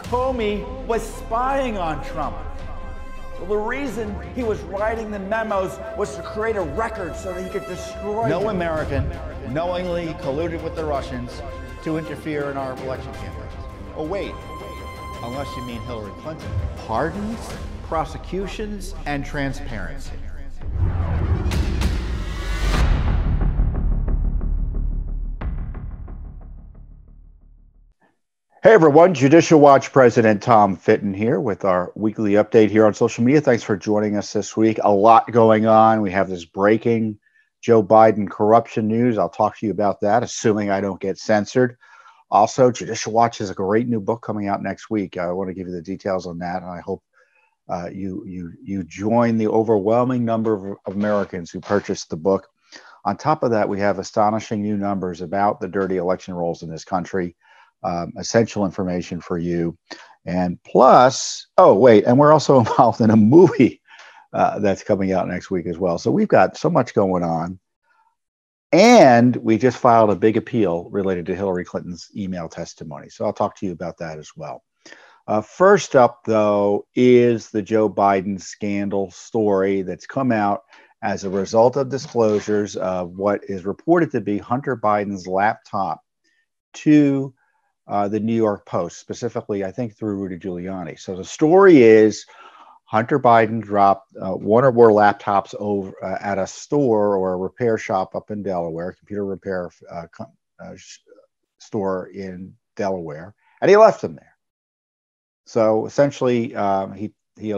Comey was spying on Trump. Well, the reason he was writing the memos was to create a record so that he could destroy No him. American knowingly colluded with the Russians to interfere in our election campaigns. Oh, wait, unless you mean Hillary Clinton. Pardons, prosecutions, and transparency. Hey everyone, Judicial Watch President Tom Fitton here with our weekly update here on social media. Thanks for joining us this week. A lot going on. We have this breaking Joe Biden corruption news. I'll talk to you about that, assuming I don't get censored. Also, Judicial Watch has a great new book coming out next week. I want to give you the details on that, and I hope you join the overwhelming number of Americans who purchased the book. On top of that, we have astonishing new numbers about the dirty election rolls in this country. Essential information for you. And plus, oh, wait, and we're also involved in a movie that's coming out next week as well. So we've got so much going on. And we just filed a big appeal related to Hillary Clinton's email testimony. So I'll talk to you about that as well. First up, though, is the Joe Biden scandal story that's come out as a result of disclosures of what is reported to be Hunter Biden's laptop to the New York Post, specifically, I think, through Rudy Giuliani. So the story is Hunter Biden dropped one or more laptops over at a store or a repair shop up in Delaware, computer repair store in Delaware, and he left them there. So essentially, he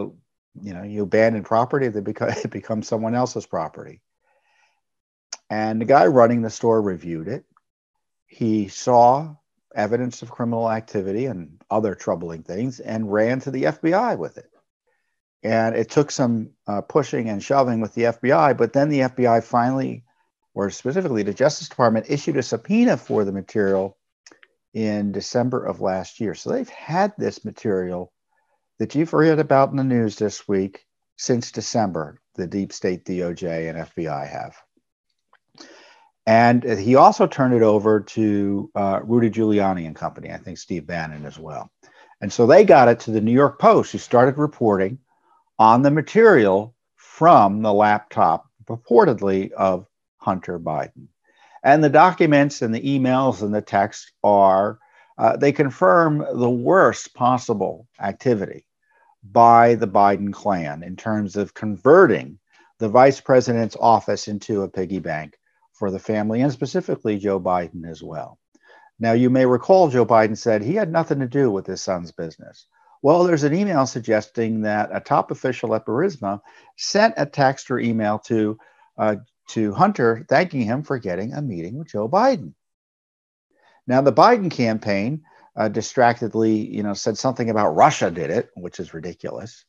abandoned property that it becomes someone else's property. And the guy running the store reviewed it. He saw evidence of criminal activity and other troubling things and ran to the FBI with it. And it took some pushing and shoving with the FBI, but then the FBI finally, or specifically the Justice Department, issued a subpoena for the material in December of last year. So they've had this material that you've read about in the news this week since December, the deep state DOJ and FBI have. And he also turned it over to Rudy Giuliani and company, I think Steve Bannon as well. And so they got it to the New York Post, who started reporting on the material from the laptop, purportedly, of Hunter Biden. And the documents and the emails and the text they confirm the worst possible activity by the Biden clan in terms of converting the vice president's office into a piggy bank for the family, and specifically Joe Biden as well. Now, you may recall Joe Biden said he had nothing to do with his son's business. Well, there's an email suggesting that a top official at Burisma sent a text or email to Hunter thanking him for getting a meeting with Joe Biden. Now, the Biden campaign distractedly, said something about Russia did it, which is ridiculous,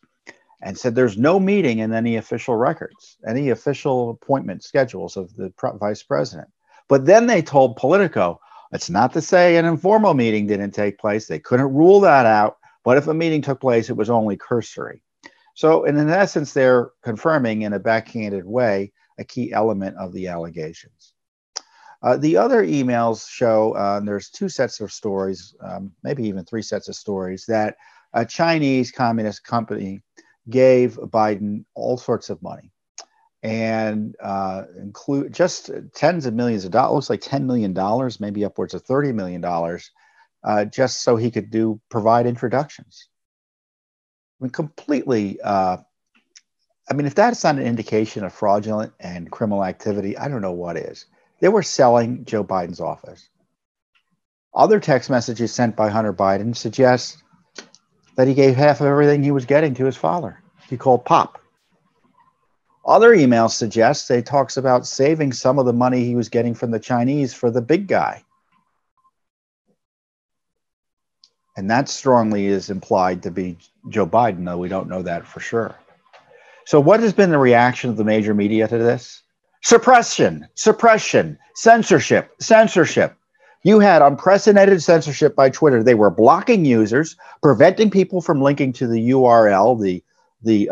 and said there's no meeting in any official records, any official appointment schedules of the vice president. But then they told Politico, it's not to say an informal meeting didn't take place. They couldn't rule that out. But if a meeting took place, it was only cursory. So in essence, they're confirming in a backhanded way a key element of the allegations. The other emails show there's two sets of stories, maybe even three sets of stories, that a Chinese communist company gave Biden all sorts of money and include just tens of millions of dollars, looks like $10 million, maybe upwards of $30 million, just so he could provide introductions. I mean, completely, if that's not an indication of fraudulent and criminal activity, I don't know what is. They were selling Joe Biden's office. Other text messages sent by Hunter Biden suggest that he gave half of everything he was getting to his father. He called Pop. Other emails suggest that he talks about saving some of the money he was getting from the Chinese for the big guy. And that strongly is implied to be Joe Biden, though we don't know that for sure. So what has been the reaction of the major media to this? Suppression, censorship. You had unprecedented censorship by Twitter. They were blocking users, preventing people from linking to the URL, the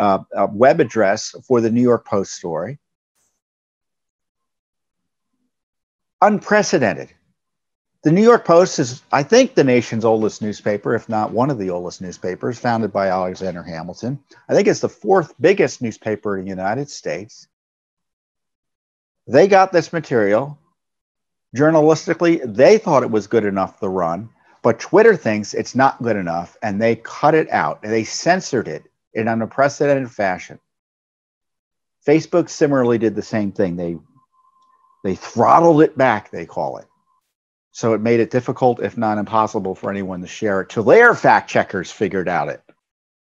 web address for the New York Post story. Unprecedented. The New York Post is, I think, the nation's oldest newspaper, if not one of the oldest newspapers, founded by Alexander Hamilton. I think it's the fourth biggest newspaper in the United States. They got this material. Journalistically, they thought it was good enough to run, but Twitter thinks it's not good enough, and they cut it out. And they censored it in an unprecedented fashion. Facebook similarly did the same thing. They throttled it back, they call it. So it made it difficult, if not impossible, for anyone to share it till their fact checkers figured out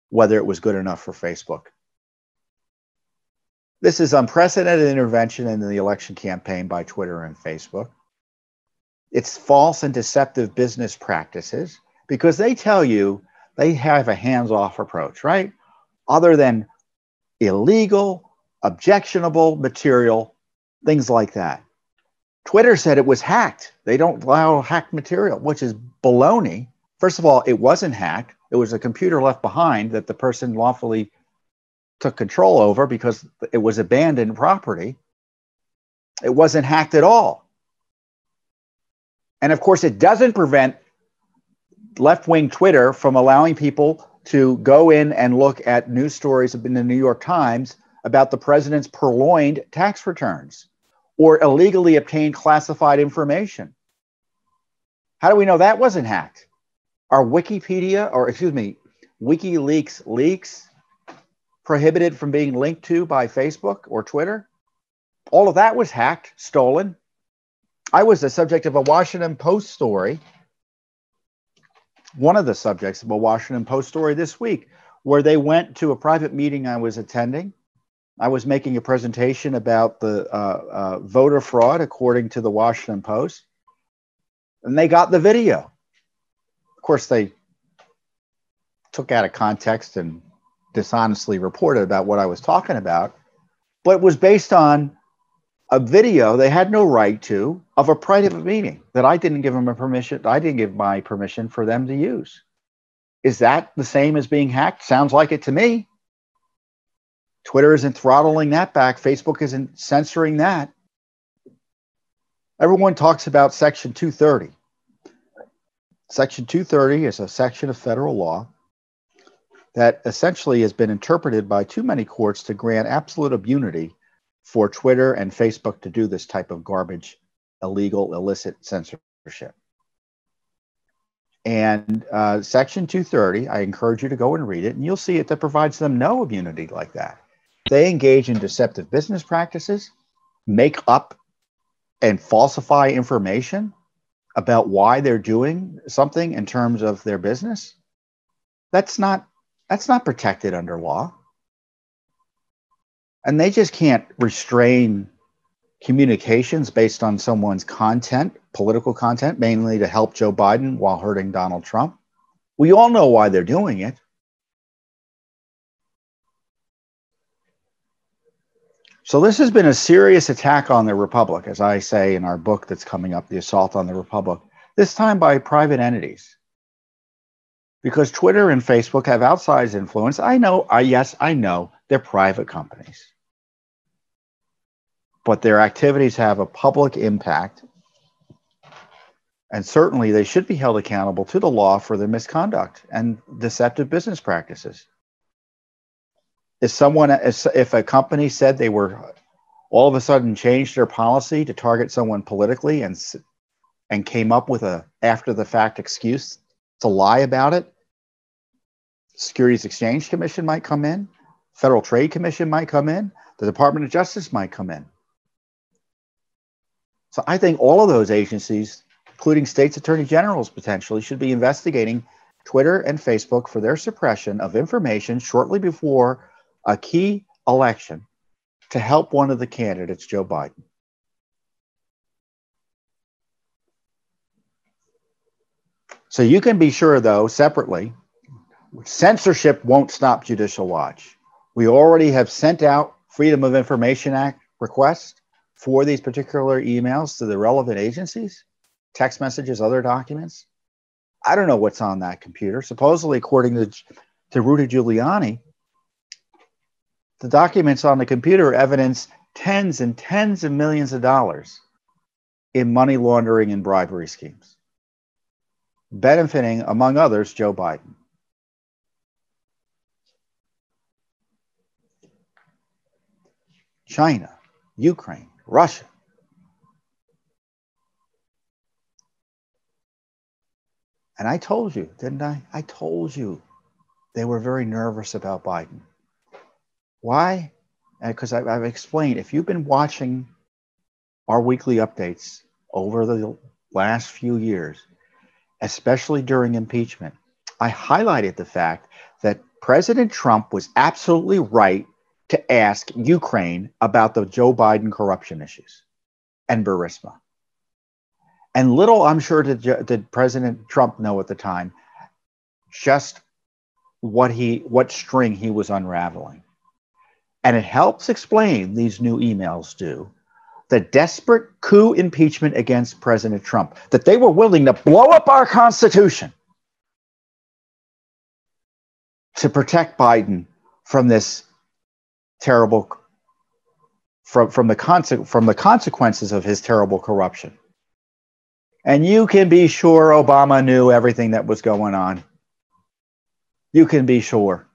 whether it was good enough for Facebook. This is unprecedented intervention in the election campaign by Twitter and Facebook. It's false and deceptive business practices because they tell you they have a hands-off approach, right? Other than illegal, objectionable material, things like that. Twitter said it was hacked. They don't allow hacked material, which is baloney. First of all, it wasn't hacked. It was a computer left behind that the person lawfully took control over because it was abandoned property. It wasn't hacked at all. And of course, it doesn't prevent left-wing Twitter from allowing people to go in and look at news stories in the New York Times about the president's purloined tax returns or illegally obtained classified information. How do we know that wasn't hacked? Are WikiLeaks leaks prohibited from being linked to by Facebook or Twitter? All of that was hacked, stolen. I was the subject of a Washington Post story, one of the subjects of a Washington Post story this week, where they went to a private meeting I was attending. I was making a presentation about the voter fraud, according to the Washington Post, and they got the video. Of course, they took out of context and dishonestly reported about what I was talking about, but it was based on a video they had no right to of a private meeting that I didn't give them permission. I didn't give my permission for them to use. Is that the same as being hacked? Sounds like it to me. Twitter isn't throttling that back. Facebook isn't censoring that. Everyone talks about Section 230. Section 230 is a section of federal law that essentially has been interpreted by too many courts to grant absolute immunity for Twitter and Facebook to do this type of garbage, illegal, illicit censorship. And Section 230, I encourage you to go and read it, and you'll see it that provides them no immunity like that. They engage in deceptive business practices, make up and falsify information about why they're doing something in terms of their business. That's not protected under law. And they just can't restrain communications based on someone's content, political content, mainly to help Joe Biden while hurting Donald Trump. We all know why they're doing it. So this has been a serious attack on the Republic, as I say in our book that's coming up, The Assault on the Republic, this time by private entities. Because Twitter and Facebook have outsized influence. I know they're private companies. But their activities have a public impact. And certainly they should be held accountable to the law for their misconduct and deceptive business practices. If a company said they were all of a sudden changed their policy to target someone politically and came up with a after the fact excuse to lie about it, Securities Exchange Commission might come in, Federal Trade Commission might come in, the Department of Justice might come in. So I think all of those agencies, including states' attorney generals potentially, should be investigating Twitter and Facebook for their suppression of information shortly before a key election to help one of the candidates, Joe Biden. So you can be sure, though, separately, censorship won't stop Judicial Watch. We already have sent out Freedom of Information Act requests for these particular emails to the relevant agencies, text messages, other documents. I don't know what's on that computer. Supposedly, according to Rudy Giuliani, the documents on the computer evidence tens and tens of millions of dollars in money laundering and bribery schemes. benefiting, among others, Joe Biden. China, Ukraine, Russia. And I told you, didn't I? I told you they were very nervous about Biden. Why? Because I've explained, if you've been watching our weekly updates over the last few years, especially during impeachment, I highlighted the fact that President Trump was absolutely right to ask Ukraine about the Joe Biden corruption issues and Burisma. And little, I'm sure, did President Trump know at the time just what string he was unraveling. And it helps explain, these new emails do, the desperate coup impeachment against President Trump, that they were willing to blow up our Constitution to protect Biden from this terrible, from the consequences of his terrible corruption. And you can be sure Obama knew everything that was going on. You can be sure.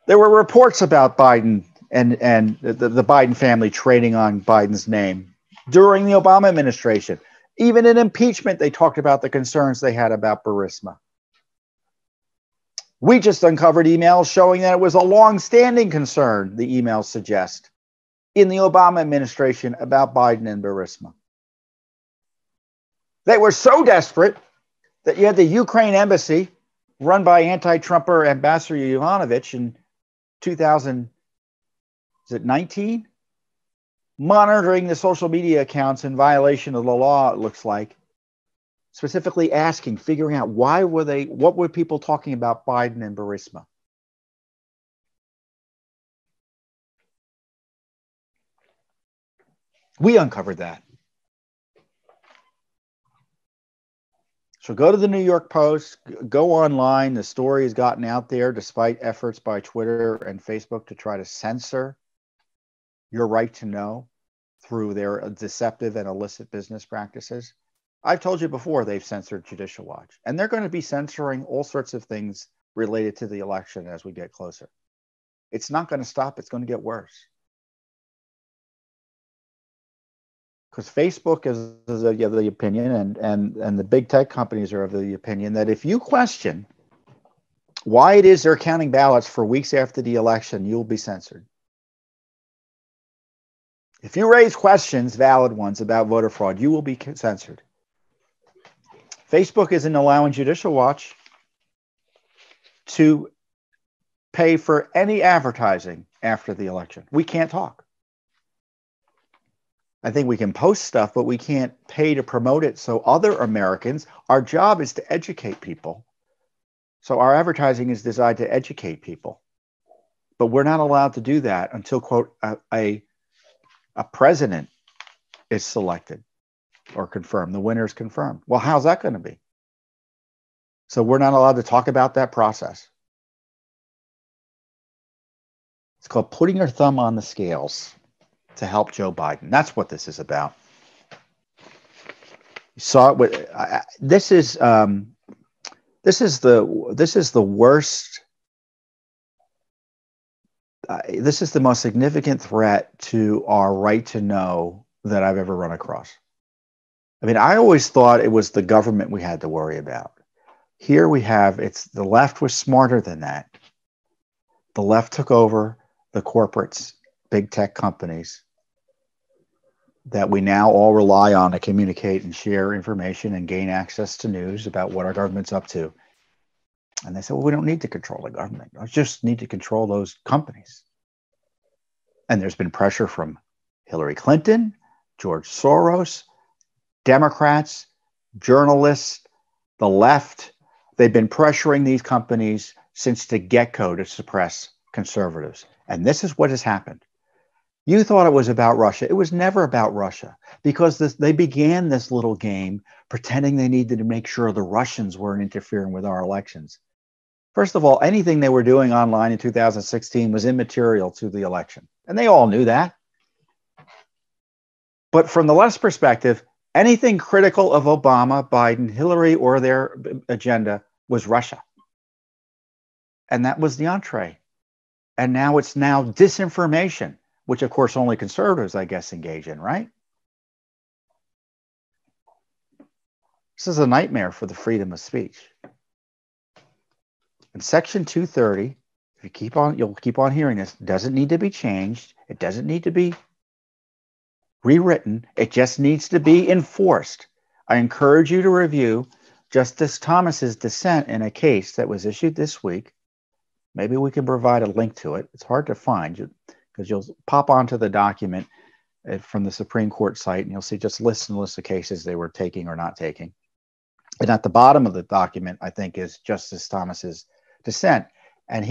There were reports about Biden and the Biden family trading on Biden's name during the Obama administration. Even in impeachment, they talked about the concerns they had about Burisma. We just uncovered emails showing that it was a long-standing concern, the emails suggest, in the Obama administration about Biden and Burisma. They were so desperate that you had the Ukraine embassy, run by anti-Trumper Ambassador Yovanovitch in 2019, monitoring the social media accounts in violation of the law, it looks like, specifically asking, figuring out what were people talking about Biden and Burisma. We uncovered that. So go to the New York Post, go online. The story has gotten out there despite efforts by Twitter and Facebook to try to censor your right to know through their deceptive and illicit business practices. I've told you before, they've censored Judicial Watch, and they're going to be censoring all sorts of things related to the election as we get closer. It's not going to stop. It's going to get worse. Because Facebook is of the opinion, and the big tech companies are of the opinion that if you question why it is they're counting ballots for weeks after the election, you'll be censored. If you raise questions, valid ones, about voter fraud, you will be censored. Facebook isn't allowing Judicial Watch to pay for any advertising after the election. We can't talk. I think we can post stuff, but we can't pay to promote it. So other Americans, our job is to educate people. So our advertising is designed to educate people. But we're not allowed to do that until, quote, a president is selected or confirmed. The winner is confirmed. Well, how's that going to be? So we're not allowed to talk about that process. It's called putting your thumb on the scales to help Joe Biden. That's what this is about. You saw it with this is the worst. This is the most significant threat to our right to know that I've ever run across. I mean, I always thought it was the government we had to worry about. Here we have, the left was smarter than that. The left took over the corporates, big tech companies that we now all rely on to communicate and share information and gain access to news about what our government's up to. And they said, well, we don't need to control the government. We just need to control those companies. And there's been pressure from Hillary Clinton, George Soros, Democrats, journalists, the left. They've been pressuring these companies since the get-go to suppress conservatives. And this is what has happened. You thought it was about Russia. It was never about Russia, because they began this little game pretending they needed to make sure the Russians weren't interfering with our elections. First of all, anything they were doing online in 2016 was immaterial to the election. And they all knew that. But from the left's perspective, anything critical of Obama, Biden, Hillary, or their agenda was Russia. And that was the entree. And now it's disinformation, which of course only conservatives, I guess, engage in, right? This is a nightmare for the freedom of speech. And Section 230, you'll keep on hearing this, doesn't need to be changed. It doesn't need to be rewritten. It just needs to be enforced. I encourage you to review Justice Thomas's dissent in a case that was issued this week. Maybe we can provide a link to it. It's hard to find because you'll pop onto the document from the Supreme Court site and you'll see just lists and lists of cases they were taking or not taking. And at the bottom of the document, I think, is Justice Thomas's dissent. And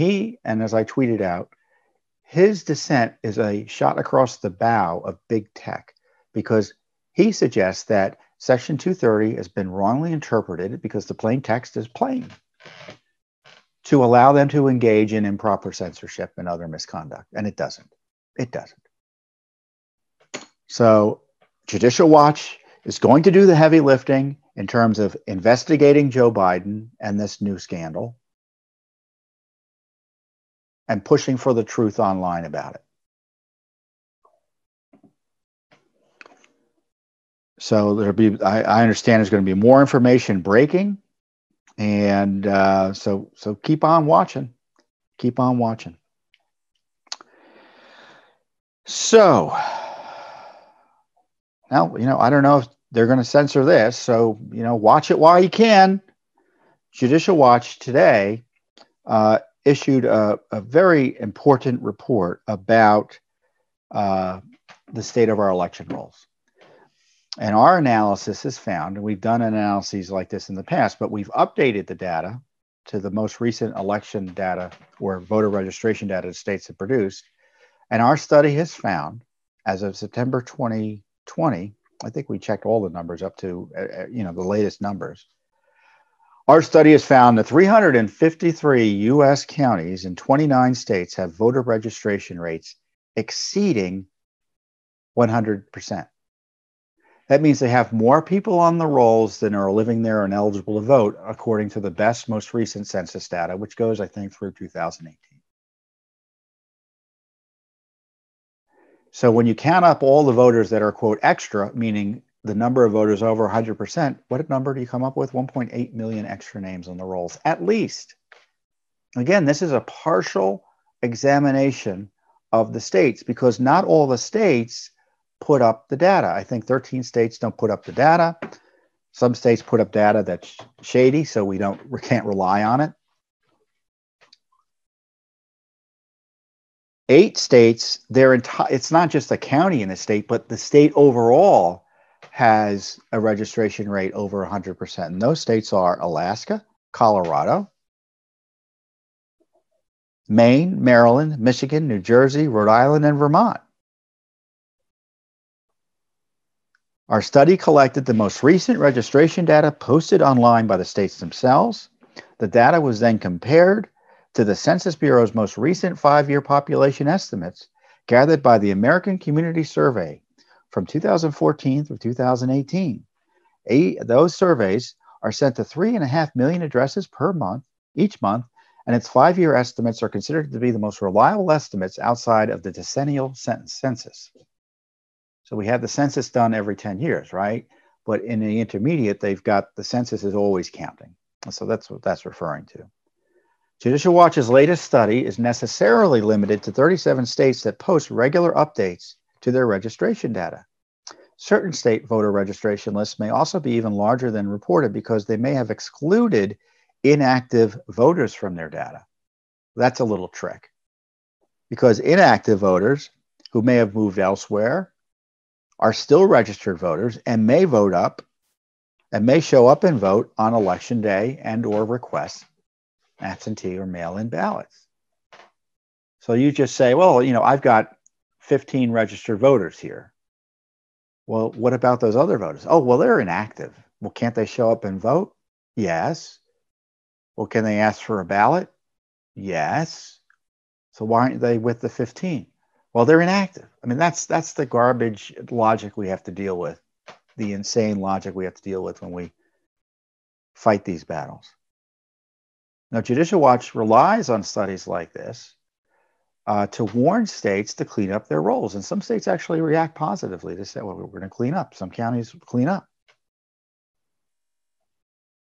as I tweeted out, his dissent is a shot across the bow of big tech because he suggests that Section 230 has been wrongly interpreted because the plain text is plain to allow them to engage in improper censorship and other misconduct. And it doesn't. It doesn't. So Judicial Watch is going to do the heavy lifting in terms of investigating Joe Biden and this new scandal and pushing for the truth online about it. So I understand there's going to be more information breaking. And so keep on watching. Keep on watching. So now, I don't know if they're going to censor this. So, watch it while you can. Judicial Watch today issued a very important report about the state of our election rolls. And our analysis has found, and we've done analyses like this in the past, but we've updated the data to the most recent election data or voter registration data the states have produced. And our study has found, as of September 2020, I think we checked all the numbers up to, the latest numbers. Our study has found that 353 U.S. counties in 29 states have voter registration rates exceeding 100%. That means they have more people on the rolls than are living there and eligible to vote, according to the best, most recent census data, which goes, I think, through 2018. So when you count up all the voters that are, quote, extra, meaning the number of voters over 100%, what number do you come up with? 1.8 million extra names on the rolls, at least. Again, this is a partial examination of the states because not all the states put up the data. I think 13 states don't put up the data. Some states put up data that's shady, so we can't rely on it. 8 states, it's not just a county in the state, but the state overall has a registration rate over 100%. And those states are Alaska, Colorado, Maine, Maryland, Michigan, New Jersey, Rhode Island, and Vermont. Our study collected the most recent registration data posted online by the states themselves. The data was then compared to the Census Bureau's most recent 5-year population estimates gathered by the American Community Survey from 2014 through 2018. Those surveys are sent to 3.5 million addresses per month, each month, and its 5-year estimates are considered to be the most reliable estimates outside of the decennial census. So we have the census done every 10 years, right? But in the intermediate, they've got the census is always counting. So that's what that's referring to. Judicial Watch's latest study is necessarily limited to 37 states that post regular updates to their registration data. Certain state voter registration lists may also be even larger than reported because they may have excluded inactive voters from their data. That's a little trick because inactive voters who may have moved elsewhere are still registered voters and may vote up and may show up and vote on election day and or request absentee or mail-in ballots. So you just say, well, I've got 15 registered voters here. Well, what about those other voters? Oh, well, they're inactive. Well, can't they show up and vote? Yes. Well, can they ask for a ballot? Yes. So why aren't they with the 15? Well, they're inactive. I mean, that's the garbage logic we have to deal with, the insane logic we have to deal with when we fight these battles. Now, Judicial Watch relies on studies like this to warn states to clean up their rolls. And some states actually react positively. They say, well, we're going to clean up. Some counties clean up.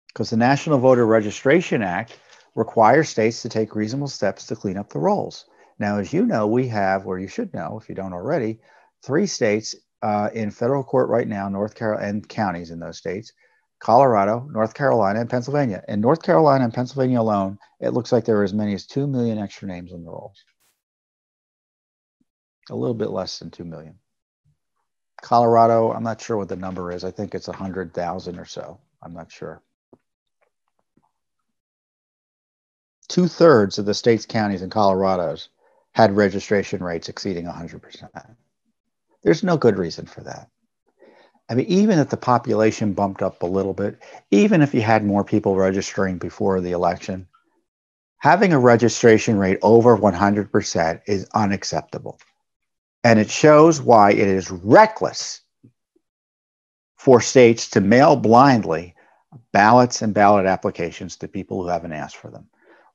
Because the National Voter Registration Act requires states to take reasonable steps to clean up the rolls. Now, as you know, we have, or you should know if you don't already, 3 states in federal court right now, North Carolina, and counties in those states, Colorado, North Carolina, and Pennsylvania. In North Carolina and Pennsylvania alone, it looks like there are as many as 2 million extra names on the rolls. A little bit less than 2 million. Colorado, I'm not sure what the number is. I think it's 100,000 or so. I'm not sure. 2/3 of the state's counties and Colorado's had registration rates exceeding 100%. There's no good reason for that. I mean, even if the population bumped up a little bit, even if you had more people registering before the election, having a registration rate over 100% is unacceptable. And it shows why it is reckless for states to mail blindly ballots and ballot applications to people who haven't asked for them.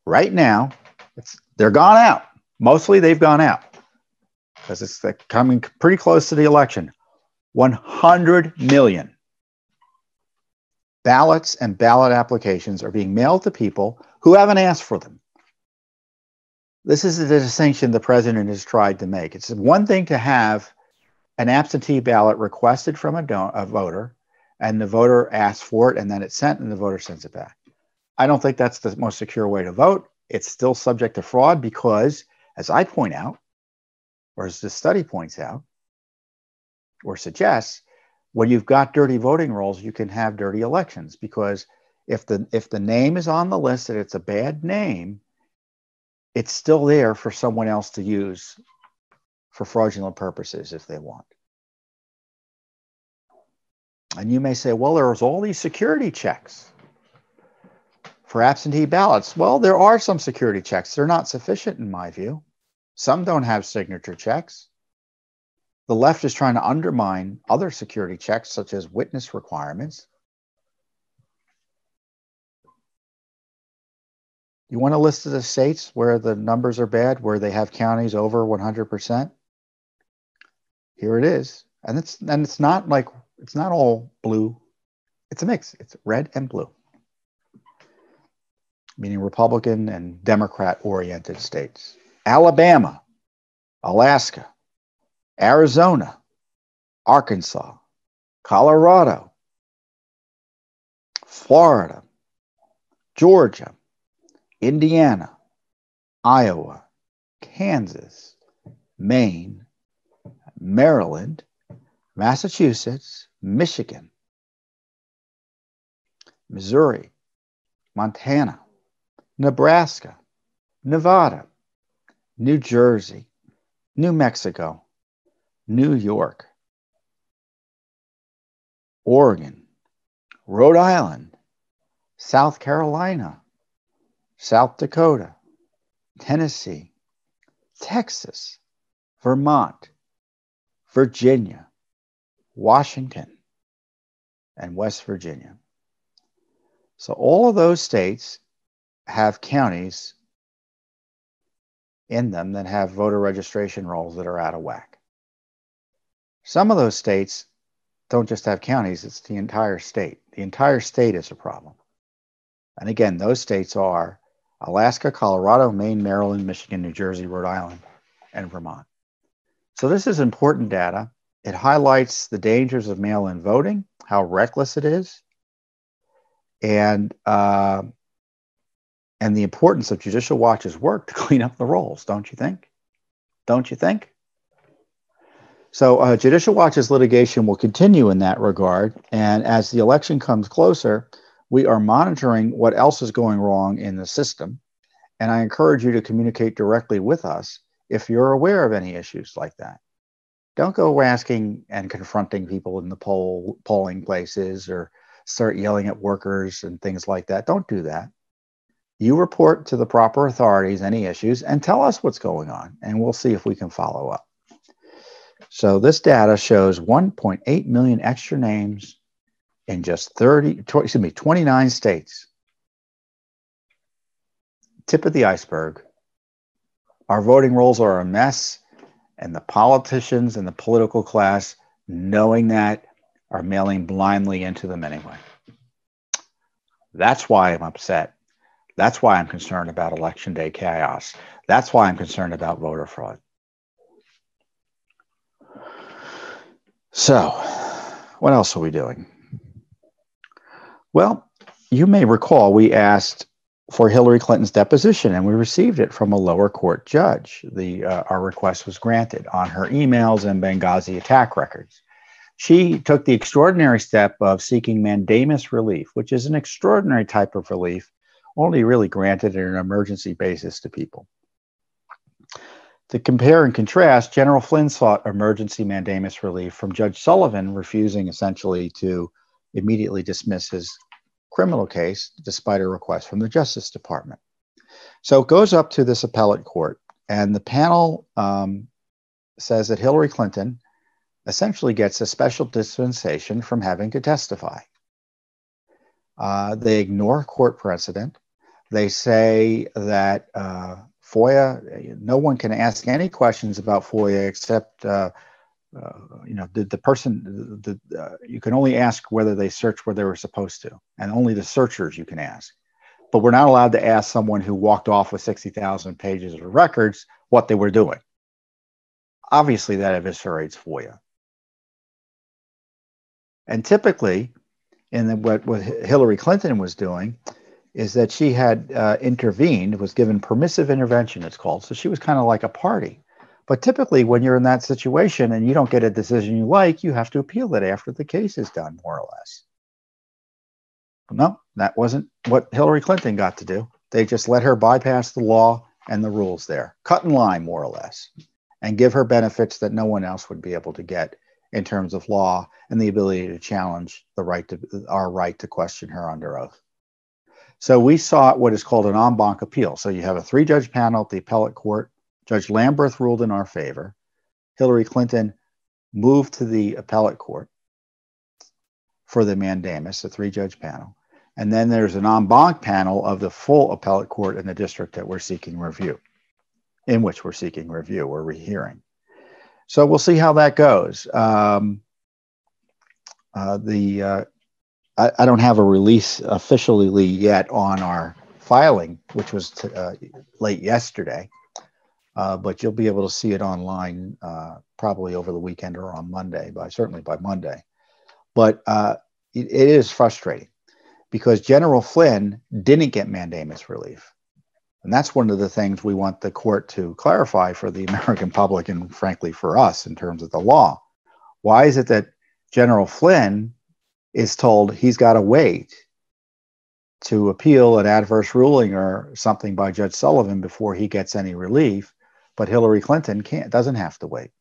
Right now, they're gone out. Mostly they've gone out because it's coming pretty close to the election. 100 million ballots and ballot applications are being mailed to people who haven't asked for them. This is the distinction the president has tried to make. It's one thing to have an absentee ballot requested from a voter, and the voter asks for it, and then it's sent, and the voter sends it back. I don't think that's the most secure way to vote. It's still subject to fraud because, as I point out, or as the study points out, or suggests, when you've got dirty voting rolls, you can have dirty elections, because if the name is on the list and it's a bad name, it's still there for someone else to use for fraudulent purposes if they want. And you may say, well, there's all these security checks for absentee ballots. Well, there are some security checks. They're not sufficient in my view. Some don't have signature checks. The left is trying to undermine other security checks, such as witness requirements. You want a list of the states where the numbers are bad, where they have counties over 100%? Here it is. And it's not all blue. It's a mix. It's red and blue, meaning Republican and Democrat-oriented states. Alabama, Alaska, Arizona, Arkansas, Colorado, Florida, Georgia, Indiana, Iowa, Kansas, Maine, Maryland, Massachusetts, Michigan, Missouri, Montana, Nebraska, Nevada, New Jersey, New Mexico, New York, Oregon, Rhode Island, South Carolina, South Dakota, Tennessee, Texas, Vermont, Virginia, Washington, and West Virginia. So all of those states have counties in them that have voter registration rolls that are out of whack. Some of those states don't just have counties, it's the entire state. The entire state is a problem. And again, those states are Alaska, Colorado, Maine, Maryland, Michigan, New Jersey, Rhode Island, and Vermont. So this is important data. It highlights the dangers of mail-in voting, how reckless it is, and the importance of Judicial Watch's work to clean up the rolls, don't you think? Don't you think? So Judicial Watch's litigation will continue in that regard, and as the election comes closer, we are monitoring what else is going wrong in the system, and I encourage you to communicate directly with us if you're aware of any issues like that. Don't go asking and confronting people in the polling places or start yelling at workers and things like that. Don't do that. You report to the proper authorities any issues and tell us what's going on, and we'll see if we can follow up. So this data shows 1.8 million extra names in just 29 states. Tip of the iceberg. Our voting rolls are a mess, and the politicians and the political class, knowing that, are mailing blindly into them anyway. That's why I'm upset. That's why I'm concerned about election day chaos. That's why I'm concerned about voter fraud. So, what else are we doing? Well, you may recall we asked for Hillary Clinton's deposition, and we received it from a lower court judge. Our request was granted on her emails and Benghazi attack records. She took the extraordinary step of seeking mandamus relief, which is an extraordinary type of relief, only really granted on an emergency basis to people. To compare and contrast, General Flynn sought emergency mandamus relief from Judge Sullivan, refusing essentially to immediately dismiss his criminal case despite a request from the Justice Department. So it goes up to this appellate court, and the panel says that Hillary Clinton essentially gets a special dispensation from having to testify. They ignore court precedent. They say that FOIA, no one can ask any questions about FOIA except the person, you can only ask whether they searched where they were supposed to, and only the searchers you can ask. But we're not allowed to ask someone who walked off with 60,000 pages of records what they were doing. Obviously, that eviscerates FOIA. And typically, what Hillary Clinton was doing is that she had intervened, was given permissive intervention, it's called. So she was kind of like a party. But typically, when you're in that situation and you don't get a decision you like, you have to appeal it after the case is done, more or less. No, that wasn't what Hillary Clinton got to do. They just let her bypass the law and the rules there, cut in line, more or less, and give her benefits that no one else would be able to get in terms of law and the ability to challenge our right to question her under oath. So we sought what is called an en banc appeal. So you have a 3-judge panel at the appellate court. Judge Lamberth ruled in our favor. Hillary Clinton moved to the appellate court for the mandamus, a 3-judge panel. And then there's an en banc panel of the full appellate court in the district that we're seeking review, in which we're seeking review or rehearing. So we'll see how that goes. I don't have a release officially yet on our filing, which was late yesterday, but you'll be able to see it online probably over the weekend or on Monday, certainly by Monday. But it is frustrating because General Flynn didn't get mandamus relief. And that's one of the things we want the court to clarify for the American public and frankly for us in terms of the law. Why is it that General Flynn is told he's got to wait to appeal an adverse ruling or something by Judge Sullivan before he gets any relief, but Hillary Clinton doesn't have to wait?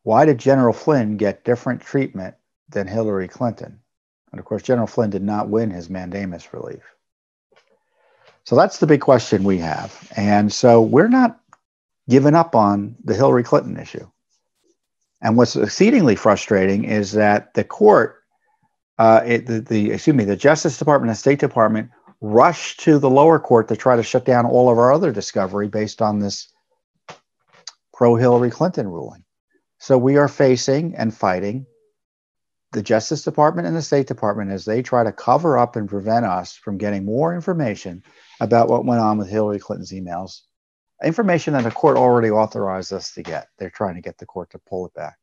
Why did General Flynn get different treatment than Hillary Clinton? And of course, General Flynn did not win his mandamus relief. So that's the big question we have. And so we're not giving up on the Hillary Clinton issue. And what's exceedingly frustrating is that the court, the Justice Department and State Department rushed to the lower court to try to shut down all of our other discovery based on this pro-Hillary Clinton ruling. So we are facing and fighting the Justice Department and the State Department as they try to cover up and prevent us from getting more information about what went on with Hillary Clinton's emails, information that the court already authorized us to get. They're trying to get the court to pull it back.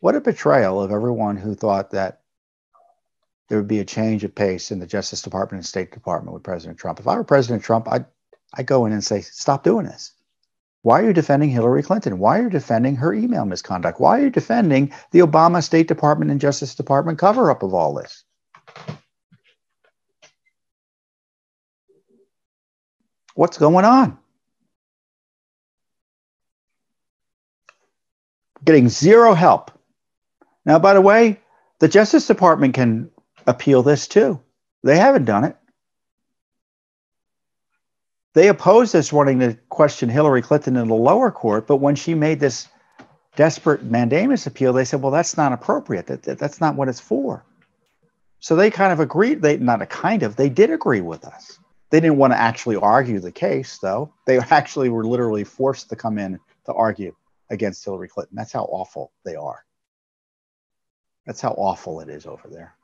What a betrayal of everyone who thought that there would be a change of pace in the Justice Department and State Department with President Trump. If I were President Trump, I'd go in and say, stop doing this. Why are you defending Hillary Clinton? Why are you defending her email misconduct? Why are you defending the Obama State Department and Justice Department cover-up of all this? What's going on? Getting zero help. Now, by the way, the Justice Department can appeal this too. They haven't done it. They opposed us wanting to question Hillary Clinton in the lower court, but when she made this desperate mandamus appeal, they said, well, that's not appropriate. That's not what it's for. So they kind of agreed. They did agree with us. They didn't want to actually argue the case, though. They actually were literally forced to come in to argue against Hillary Clinton. That's how awful they are. That's how awful it is over there.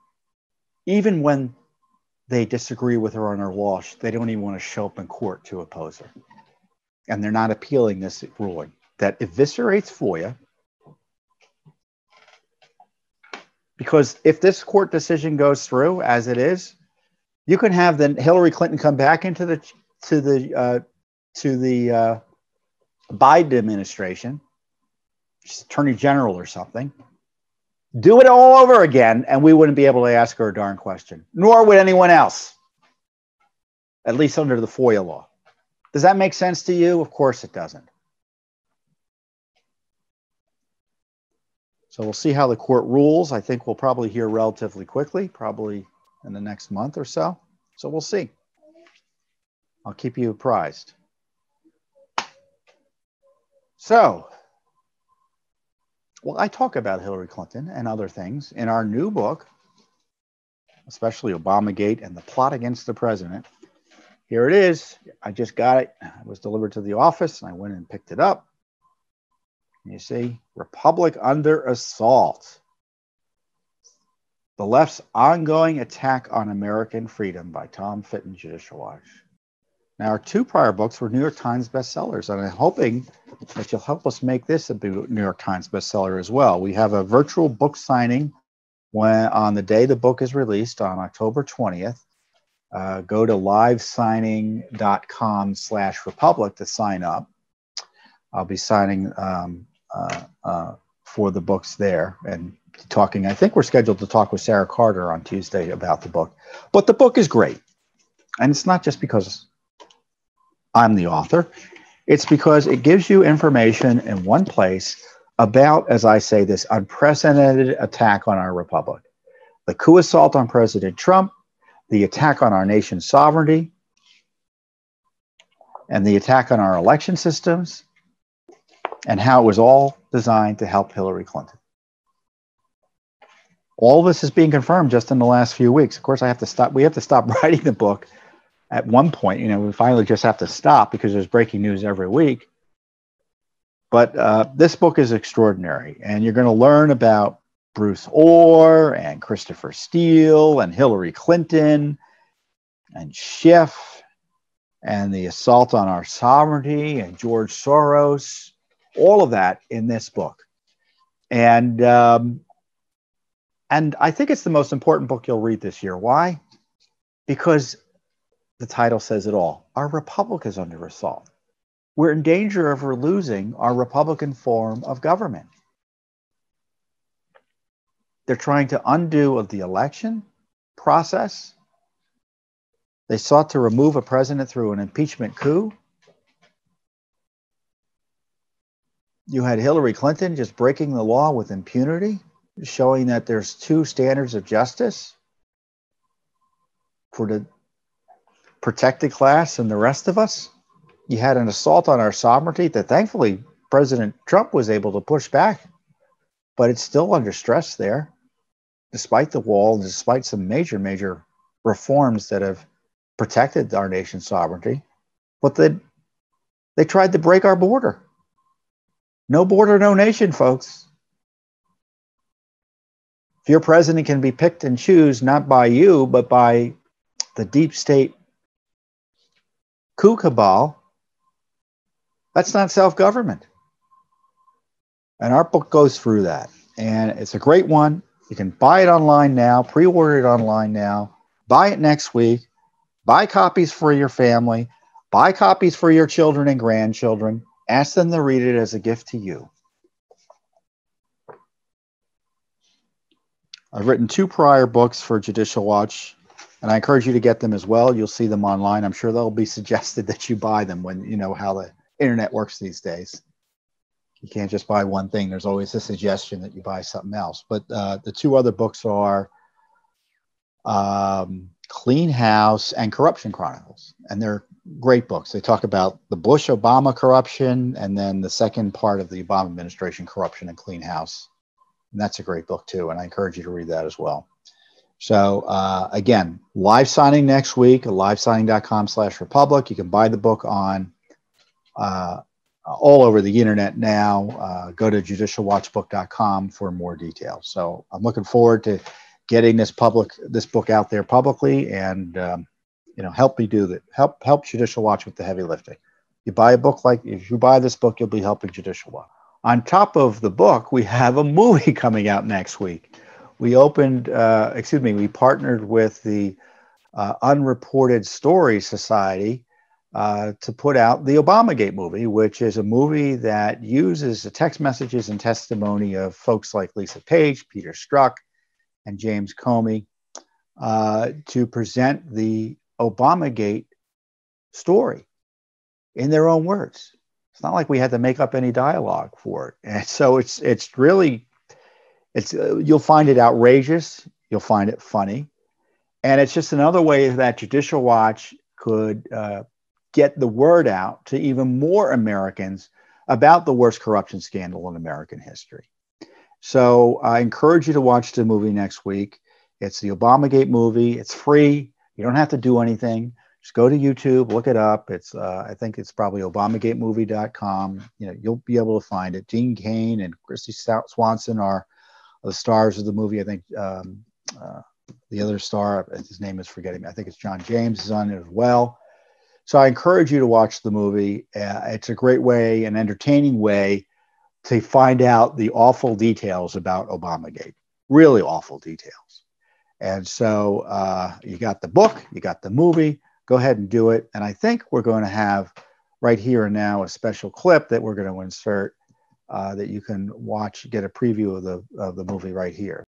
Even when they disagree with her on her law, they don't even want to show up in court to oppose her. And they're not appealing this ruling that eviscerates FOIA. Because if this court decision goes through as it is, you can have then Hillary Clinton come back into the Biden administration, she's Attorney General or something, do it all over again, and we wouldn't be able to ask her a darn question, nor would anyone else, at least under the FOIA law. Does that make sense to you? Of course it doesn't. So we'll see how the court rules. I think we'll probably hear relatively quickly, probably in the next month or so. So we'll see. I'll keep you apprised. So, well, I talk about Hillary Clinton and other things in our new book, especially Obamagate and the Plot Against the President. Here it is. I just got it. It was delivered to the office, and I went and picked it up. You see, Republic Under Assault. The Left's Ongoing Attack on American Freedom by Tom Fitton, Judicial Watch. Now, our two prior books were New York Times bestsellers, and I'm hoping that you'll help us make this a New York Times bestseller as well. We have a virtual book signing on the day the book is released on October 20th. Go to livesigning.com/republic to sign up. I'll be signing for the books there and talking. I think we're scheduled to talk with Sarah Carter on Tuesday about the book. But the book is great. And it's not just because I'm the author. It's because it gives you information in one place about, as I say, this unprecedented attack on our republic. The coup assault on President Trump, the attack on our nation's sovereignty, and the attack on our election systems, and how it was all designed to help Hillary Clinton. All this is being confirmed just in the last few weeks. Of course, we have to stop writing the book at one point. We finally just have to stop because there's breaking news every week. But this book is extraordinary, and you're going to learn about Bruce Orr and Christopher Steele and Hillary Clinton and Schiff and the assault on our sovereignty and George Soros. All of that in this book. And I think it's the most important book you'll read this year. Why? Because the title says it all. Our republic is under assault. We're in danger of losing our Republican form of government. They're trying to undo the election process. They sought to remove a president through an impeachment coup. You had Hillary Clinton just breaking the law with impunity, showing that there's two standards of justice for the protected class and the rest of us. You had an assault on our sovereignty that thankfully President Trump was able to push back, but it's still under stress there, despite the wall, and despite some major reforms that have protected our nation's sovereignty. But they tried to break our border. No border, no nation, folks. If your president can be picked and choose, not by you, but by the deep state coup cabal, that's not self-government. And our book goes through that. And it's a great one. You can buy it online now, pre-order it online now, buy it next week, buy copies for your family, buy copies for your children and grandchildren. Ask them to read it as a gift to you. I've written two prior books for Judicial Watch, and I encourage you to get them as well. You'll see them online. I'm sure they'll be suggested that you buy them when you know how the internet works these days. You can't just buy one thing. There's always a suggestion that you buy something else. But the two other books are Clean House and Corruption Chronicles. And they're great books. They talk about the Bush-Obama corruption, and then the second part of the Obama administration, Corruption and Clean House. And that's a great book too, and I encourage you to read that as well. So again, live signing next week, livesigning.com/republic. You can buy the book on all over the internet now. Go to judicialwatchbook.com for more details. So I'm looking forward to getting this book out there publicly, and help me do that. Help Judicial Watch with the heavy lifting. You buy a book if you buy this book, you'll be helping Judicial Watch. On top of the book, we have a movie coming out next week. We partnered with the Unreported Stories Society to put out the Obamagate movie, which is a movie that uses the text messages and testimony of folks like Lisa Page, Peter Strzok, and James Comey to present the Obamagate story in their own words. It's not like we had to make up any dialogue for it. And so you'll find it outrageous. You'll find it funny. And it's just another way that Judicial Watch could get the word out to even more Americans about the worst corruption scandal in American history. So I encourage you to watch the movie next week. It's the Obamagate movie. It's free. You don't have to do anything. Just go to YouTube, look it up. It's I think it's probably obamagatemovie.com. You'll be able to find it. Dean Cain and Christy Swanson are the stars of the movie. I think the other star, his name is forgetting me. I think it's John James is on it as well. So I encourage you to watch the movie. It's a great way, an entertaining way to find out the awful details about Obamagate, really awful details. And so you got the book, you got the movie. Go ahead and do it. And I think we're going to have right here and now a special clip that we're going to insert that you can watch, get a preview of the movie right here.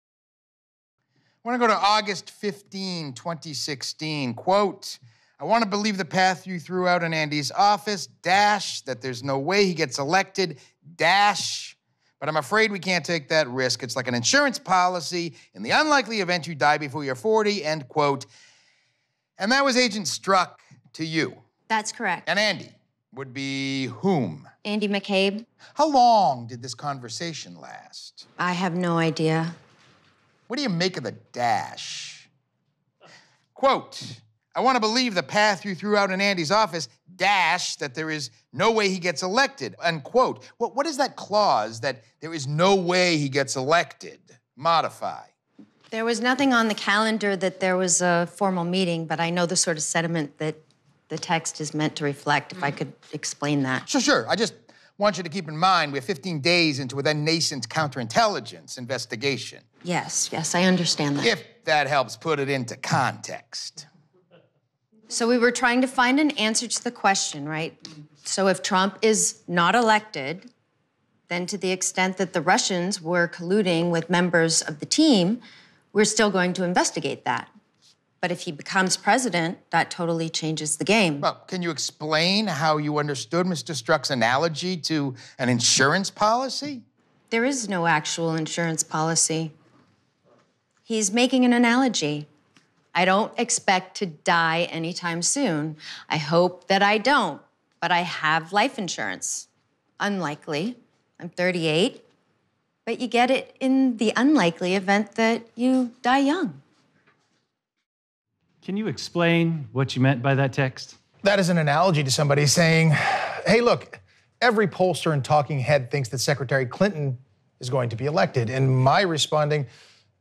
I want to go to August 15, 2016. Quote, I want to believe the path you threw out in Andy's office, that there's no way he gets elected, but I'm afraid we can't take that risk. It's like an insurance policy in the unlikely event you die before you're 40, end quote. And that was Agent Strzok to you. That's correct. And Andy would be whom? Andy McCabe. How long did this conversation last? I have no idea. What do you make of the dash? Quote, I want to believe the path you threw out in Andy's office, that there is no way he gets elected, unquote. What is that clause that there is no way he gets elected? Modify. There was nothing on the calendar that there was a formal meeting, but I know the sort of sentiment that the text is meant to reflect, if I could explain that. Sure. I just want you to keep in mind we're 15 days into a then nascent counterintelligence investigation. Yes, I understand that. If that helps put it into context. So we were trying to find an answer to the question, right? So if Trump is not elected, then to the extent that the Russians were colluding with members of the team, we're still going to investigate that. But if he becomes president, that totally changes the game. Well, can you explain how you understood Mr. Strzok's analogy to an insurance policy? There is no actual insurance policy. He's making an analogy. I don't expect to die anytime soon. I hope that I don't, but I have life insurance. Unlikely. I'm 38. But you get it in the unlikely event that you die young. Can you explain what you meant by that text? That is an analogy to somebody saying, hey, look, every pollster and talking head thinks that Secretary Clinton is going to be elected. And my responding,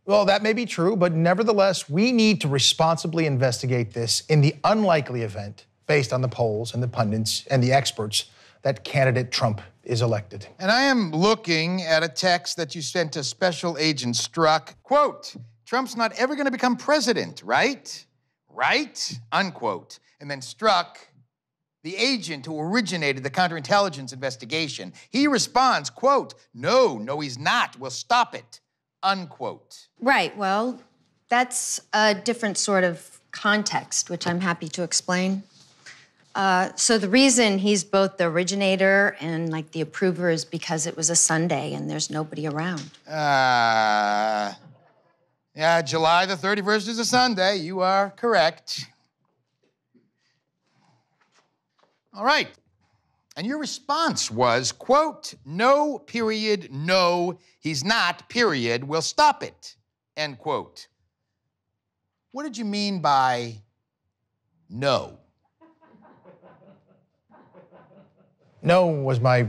well, that may be true, but nevertheless, we need to responsibly investigate this in the unlikely event, based on the polls and the pundits and the experts, that candidate Trump is elected. And I am looking at a text that you sent to Special Agent Strzok. Quote, Trump's not ever going to become president, right? Right? Unquote. And then Strzok, the agent who originated the counterintelligence investigation, he responds, quote, no, he's not. We'll stop it, unquote. Right, well, that's a different sort of context, which I'm happy to explain. So the reason he's both the originator and like the approver is because it was a Sunday and there's nobody around. Yeah, July the 31st is a Sunday. You are correct. All right. And your response was, quote, no, period, no, he's not, period, we'll stop it, end quote. What did you mean by no? No was my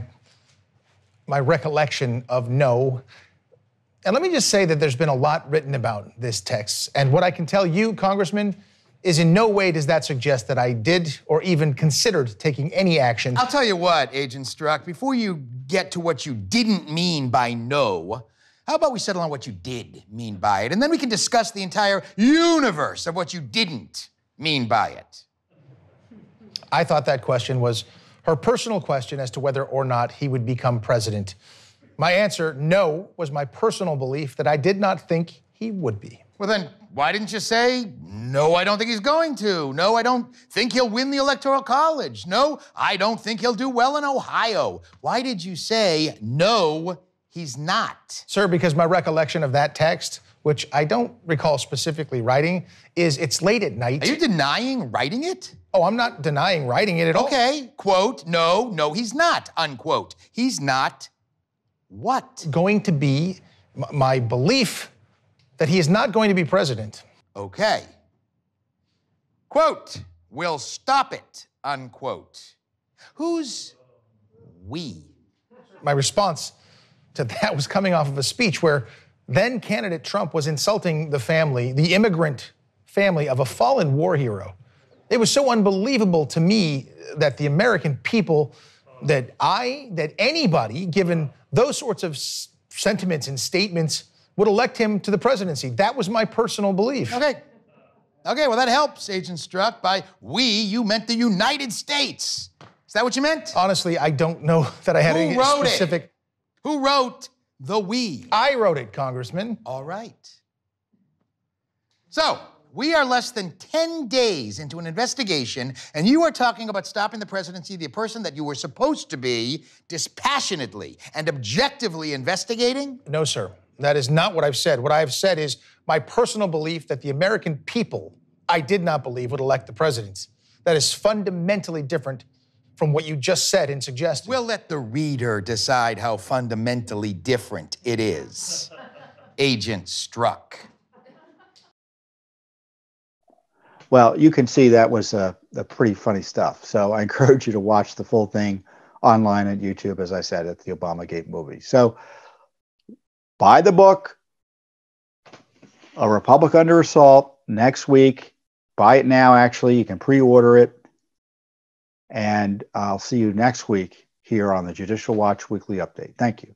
recollection of no. And let me just say that there's been a lot written about this text. And what I can tell you, Congressman, is in no way does that suggest that I did or even considered taking any action. I'll tell you what, Agent Strzok, before you get to what you didn't mean by no, how about we settle on what you did mean by it, and then we can discuss the entire universe of what you didn't mean by it. I thought that question was her personal question as to whether or not he would become president. My answer, no, was my personal belief that I did not think he would be. Well then, why didn't you say, no, I don't think he's going to. No, I don't think he'll win the Electoral College. No, I don't think he'll do well in Ohio. Why did you say, no, he's not? Sir, because my recollection of that text, which I don't recall specifically writing, is it's late at night. Are you denying writing it? Oh, I'm not denying writing it at all. Okay, quote, no, he's not, unquote. He's not what? Going to be my belief that he is not going to be president. Okay. Quote, we'll stop it, unquote. Who's we? My response to that was coming off of a speech where then candidate Trump was insulting the family, the immigrant family of a fallen war hero. It was so unbelievable to me that the American people, that anybody, given those sorts of sentiments and statements, would elect him to the presidency. That was my personal belief. Okay, well that helps, Agent Strzok. By we, you meant the United States. Is that what you meant? Honestly, I don't know that I had any specific. Who wrote the we? I wrote it, Congressman. All right. So, we are less than 10 days into an investigation, and you are talking about stopping the presidency, the person that you were supposed to be dispassionately and objectively investigating? No, sir. That is not what I've said. What I have said is my personal belief that the American people, I did not believe, would elect the president. That is fundamentally different from what you just said and suggested. We'll let the reader decide how fundamentally different it is. Agent Strzok. Well, you can see that was a pretty funny stuff. So I encourage you to watch the full thing online at YouTube, as I said, at the Obamagate movie. So buy the book, A Republic Under Assault, next week. Buy it now, actually. You can pre-order it. And I'll see you next week here on the Judicial Watch Weekly Update. Thank you.